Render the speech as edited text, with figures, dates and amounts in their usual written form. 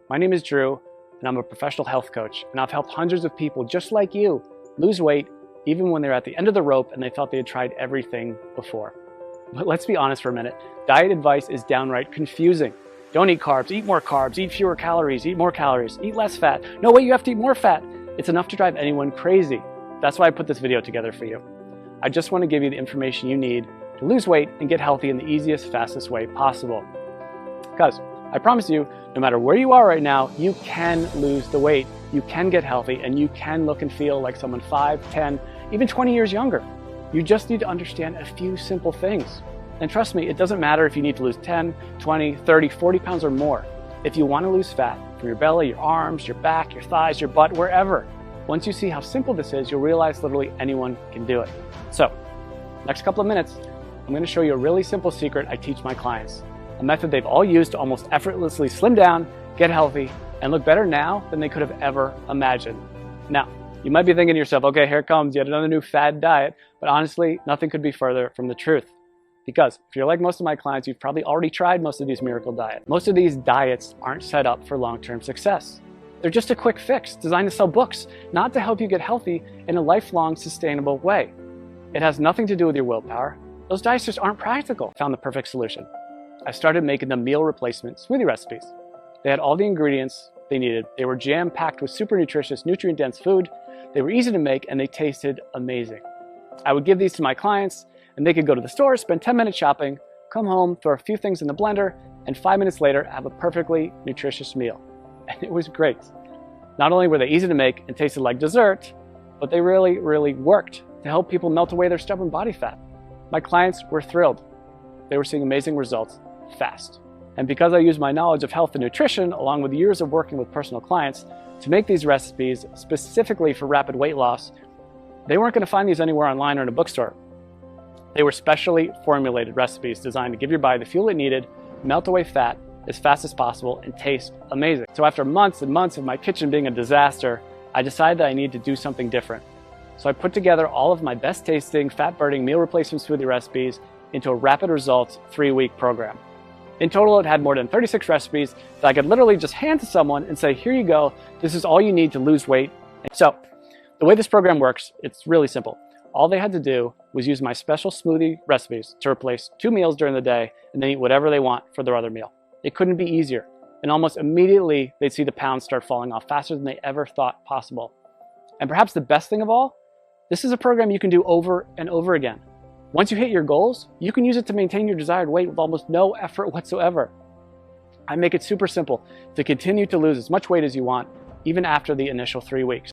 My name is Drew, and I'm a professional health coach, and I've helped hundreds of people just like you lose weight even when they're at the end of the rope and they thought they had tried everything before. But let's be honest for a minute. Diet advice is downright confusing. Don't eat carbs, eat more carbs, eat fewer calories, eat more calories, eat less fat. No, wait, you have to eat more fat. It's enough to drive anyone crazy. That's why I put this video together for you. I just want to give you the information you need to lose weight and get healthy in the easiest, fastest way possible. Because I promise you, no matter where you are right now, you can lose the weight, you can get healthy, and you can look and feel like someone 5, 10, even 20 years younger. You just need to understand a few simple things. And trust me, it doesn't matter if you need to lose 10, 20, 30, 40 pounds or more. If you want to lose fat from your belly, your arms, your back, your thighs, your butt, wherever, once you see how simple this is, you'll realize literally anyone can do it. So, next couple of minutes, I'm going to show you a really simple secret I teach my clients. A method they've all used to almost effortlessly slim down, get healthy, and look better now than they could have ever imagined. Now, you might be thinking to yourself, okay, here comes yet another new fad diet, but honestly, nothing could be further from the truth. Because if you're like most of my clients, you've probably already tried most of these miracle diets. Most of these diets aren't set up for long-term success. They're just a quick fix designed to sell books, not to help you get healthy in a lifelong, sustainable way. It has nothing to do with your willpower. Those diets just aren't practical. I found the perfect solution. I started making the meal replacement smoothie recipes. They had all the ingredients they needed. They were jam-packed with super nutritious, nutrient-dense food. They were easy to make and they tasted amazing. I would give these to my clients and they could go to the store, spend 10 minutes shopping, come home, throw a few things in the blender, and 5 minutes later have a perfectly nutritious meal. And it was great. Not only were they easy to make and tasted like dessert, but they really, really worked to help people melt away their stubborn body fat. My clients were thrilled. They were seeing amazing results fast. And because I used my knowledge of health and nutrition, along with years of working with personal clients, to make these recipes specifically for rapid weight loss, they weren't going to find these anywhere online or in a bookstore. They were specially formulated recipes designed to give your body the fuel it needed, melt away fat as fast as possible, and taste amazing. So after months and months of my kitchen being a disaster, I decided that I needed to do something different. So I put together all of my best tasting, fat-burning meal replacement smoothie recipes into a rapid results 3-week program. In total, it had more than 36 recipes that I could literally just hand to someone and say, here you go, this is all you need to lose weight. So the way this program works, it's really simple. All they had to do was use my special smoothie recipes to replace 2 meals during the day and then eat whatever they want for their other meal. It couldn't be easier. And almost immediately, they'd see the pounds start falling off faster than they ever thought possible. And perhaps the best thing of all, this is a program you can do over and over again. Once you hit your goals, you can use it to maintain your desired weight with almost no effort whatsoever. I make it super simple to continue to lose as much weight as you want, even after the initial 3 weeks.